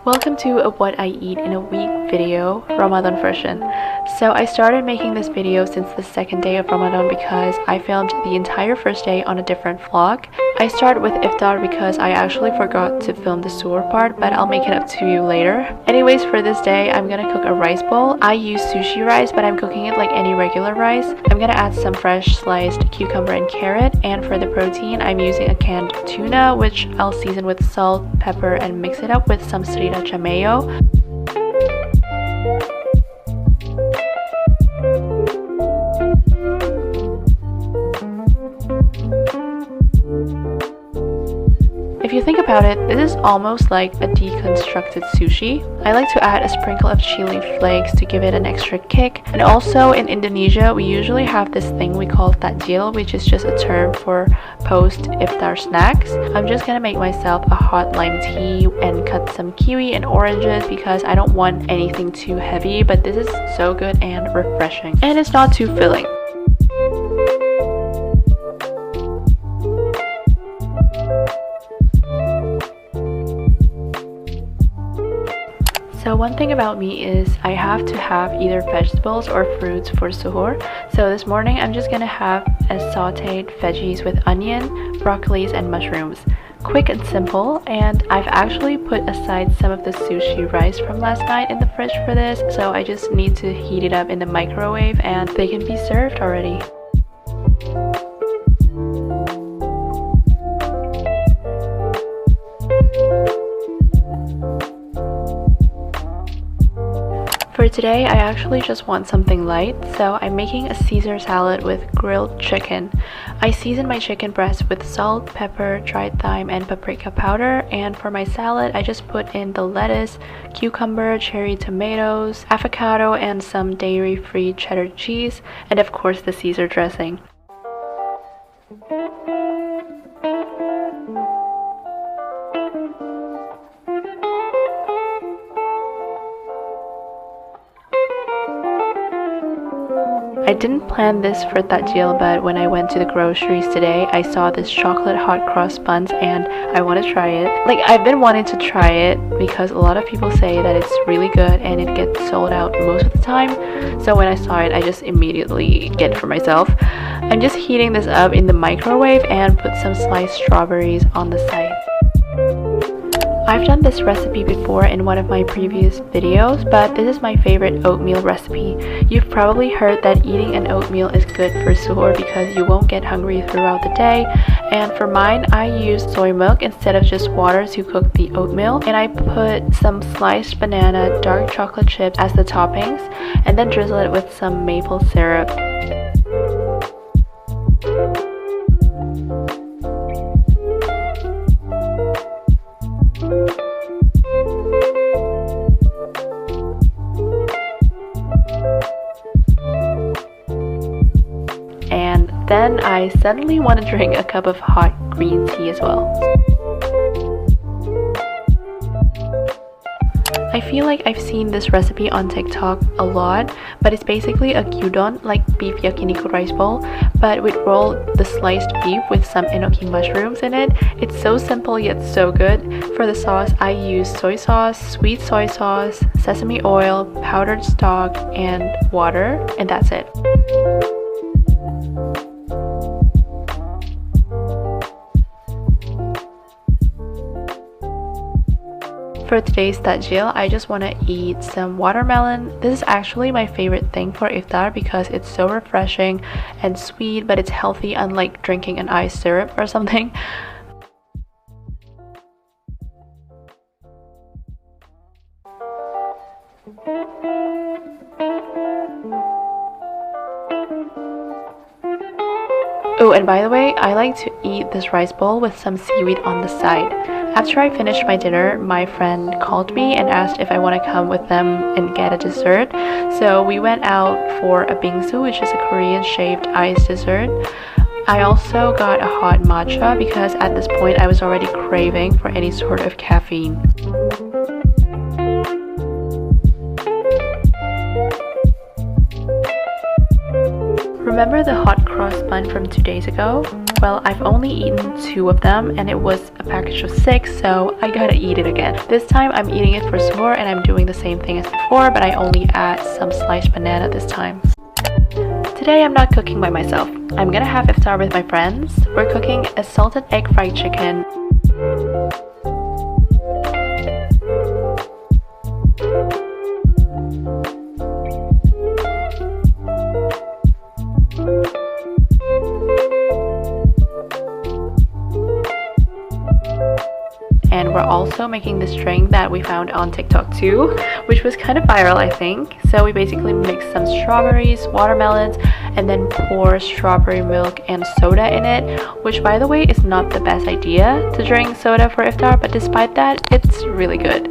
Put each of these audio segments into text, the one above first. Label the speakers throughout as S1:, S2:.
S1: Welcome to a what I eat in a week video, Ramadan version. So I started making this video since the second day of Ramadan because I filmed the entire first day on a different vlog. I start with iftar because I actually forgot to film the suhoor part, but I'll make it up to you later. Anyways, for this day, I'm gonna cook a rice bowl. I use sushi rice, but I'm cooking it like any regular rice. I'm gonna add some fresh sliced cucumber and carrot, and for the protein, I'm using a canned tuna, which I'll season with salt, pepper, and mix it up with some sriracha mayo. If you think about it, this is almost like a deconstructed sushi. I like to add a sprinkle of chili flakes to give it an extra kick. And also in Indonesia, we usually have this thing we call takjil, which is just a term for post-iftar snacks. I'm just gonna make myself a hot lime tea and cut some kiwi and oranges because I don't want anything too heavy, but this is so good and refreshing. And it's not too filling. So one thing about me is I have to have either vegetables or fruits for suhoor. So this morning I'm just gonna have a sauteed veggies with onion, broccolis, and mushrooms. Quick and simple, and I've actually put aside some of the sushi rice from last night in the fridge for this, so I just need to heat it up in the microwave and they can be served already. For today, I actually just want something light, so I'm making a Caesar salad with grilled chicken. I season my chicken breast with salt, pepper, dried thyme, and paprika powder, and for my salad, I just put in the lettuce, cucumber, cherry tomatoes, avocado, and some dairy-free cheddar cheese, and of course the Caesar dressing. I didn't plan this for takjil, but when I went to the groceries today, I saw this chocolate hot cross buns and I want to try it. Like, I've been wanting to try it because a lot of people say that it's really good and it gets sold out most of the time. So when I saw it, I just immediately get it for myself. I'm just heating this up in the microwave and put some sliced strawberries on the side. I've done this recipe before in one of my previous videos, but this is my favorite oatmeal recipe. You've probably heard that eating an oatmeal is good for suhoor because you won't get hungry throughout the day. And for mine, I use soy milk instead of just water to cook the oatmeal. And I put some sliced banana, dark chocolate chips as the toppings, and then drizzle it with some maple syrup. And then I suddenly want to drink a cup of hot green tea as well. I feel like I've seen this recipe on TikTok a lot, but it's basically a Gudon, like beef yakiniku rice bowl, but we roll the sliced beef with some enoki mushrooms in it. It's so simple yet so good. For the sauce, I use soy sauce, sweet soy sauce, sesame oil, powdered stock, and water, and that's it. For today's takjil, I just want to eat some watermelon. This is actually my favorite thing for iftar because it's so refreshing and sweet, but it's healthy, unlike drinking an iced syrup or something. Oh, and by the way, I like to eat this rice bowl with some seaweed on the side. After I finished my dinner, my friend called me and asked if I want to come with them and get a dessert. So we went out for a bingsu, which is a Korean shaved ice dessert. I also got a hot matcha because at this point I was already craving for any sort of caffeine. Remember the hot cross bun from 2 days ago? Well, I've only eaten 2 of them and it was a package of 6, so I gotta eat it again. This time I'm eating it for suhoor and I'm doing the same thing as before, but I only add some sliced banana this time. Today I'm not cooking by myself. I'm gonna have iftar with my friends. We're cooking a salted egg fried chicken, and we're also making this drink that we found on TikTok too, which was kind of viral, I think. So we basically mix some strawberries, watermelons, and then pour strawberry milk and soda in it, which by the way is not the best idea to drink soda for iftar, but despite that, it's really good.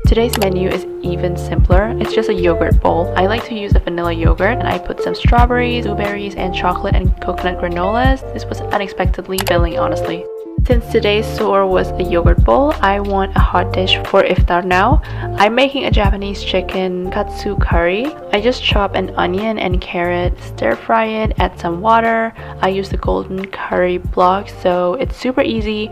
S1: Today's menu is even simpler. It's just a yogurt bowl. I like to use a vanilla yogurt and I put some strawberries, blueberries, and chocolate and coconut granolas. This was unexpectedly filling, honestly. Since today's suhoor was a yogurt bowl, I want a hot dish for iftar now. I'm making a Japanese chicken katsu curry. I just chop an onion and carrot, stir fry it, add some water. I use the golden curry block, so it's super easy.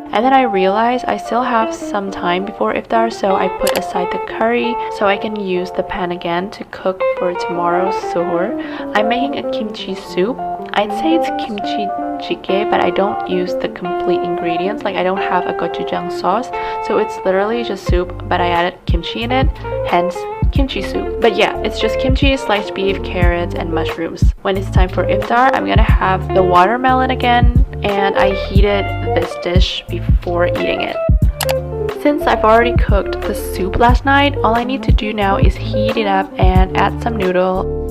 S1: And then I realized I still have some time before iftar, so I put aside the curry so I can use the pan again to cook for tomorrow's suhoor. I'm making a kimchi soup. I'd say it's kimchi jjigae, but I don't use the complete ingredients. Like I don't have a gochujang sauce, so it's literally just soup, but I added kimchi in it, hence kimchi soup. But yeah, it's just kimchi, sliced beef, carrots, and mushrooms. When it's time for iftar, I'm gonna have the watermelon again, and I heated this dish before eating it. Since I've already cooked the soup last night, all I need to do now is heat it up and add some noodle.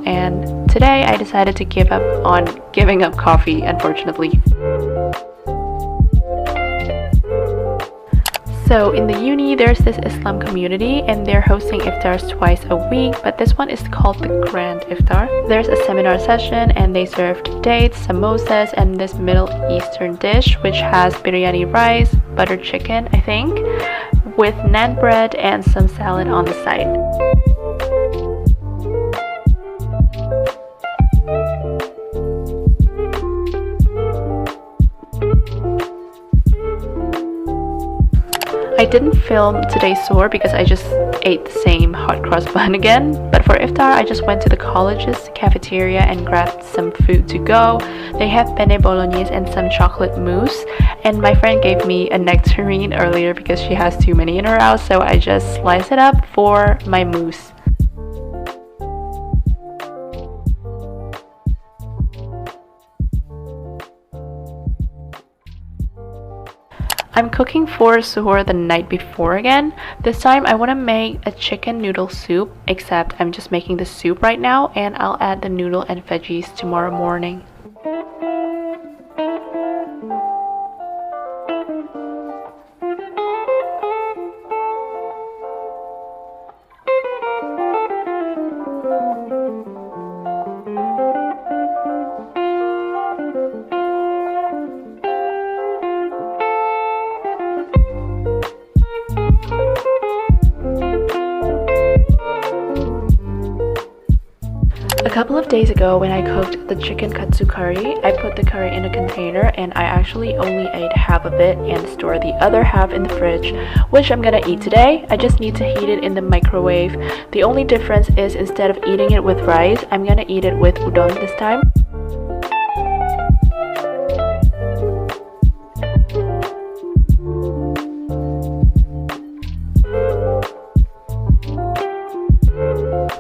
S1: And today I decided to give up on giving up coffee, unfortunately. So in the uni, there's this Islam community and they're hosting iftars twice a week, but this one is called the Grand Iftar. There's a seminar session and they served dates, samosas, and this Middle Eastern dish which has biryani rice, buttered chicken, I think, with naan bread and some salad on the side. I didn't film today's suhoor because I just ate the same hot cross bun again, but for iftar I just went to the college's cafeteria and grabbed some food to go. They have penne bolognese and some chocolate mousse, and my friend gave me a nectarine earlier because she has too many in her house, so I just sliced it up for my mousse. I'm cooking for suhoor the night before again. This time I want to make a chicken noodle soup, except I'm just making the soup right now and I'll add the noodle and veggies tomorrow morning. A couple of days ago when I cooked the chicken katsu curry, I put the curry in a container and I actually only ate half of it and stored the other half in the fridge, which I'm gonna eat today. I just need to heat it in the microwave. The only difference is instead of eating it with rice, I'm gonna eat it with udon this time.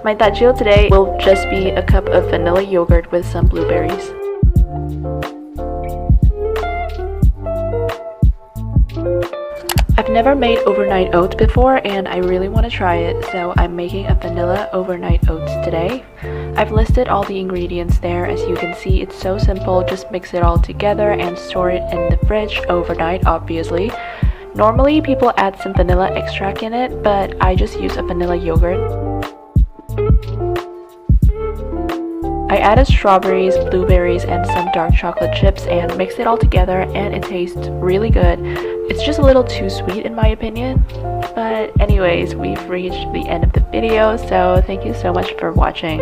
S1: My tajil today will just be a cup of vanilla yogurt with some blueberries. I've never made overnight oats before and I really want to try it, so I'm making a vanilla overnight oats today. I've listed all the ingredients there. As you can see, it's so simple. Just mix it all together and store it in the fridge overnight, obviously. Normally people add some vanilla extract in it, but I just use a vanilla yogurt. I added strawberries, blueberries, and some dark chocolate chips and mixed it all together, and it tastes really good. It's just a little too sweet in my opinion. But anyways, we've reached the end of the video, so thank you so much for watching.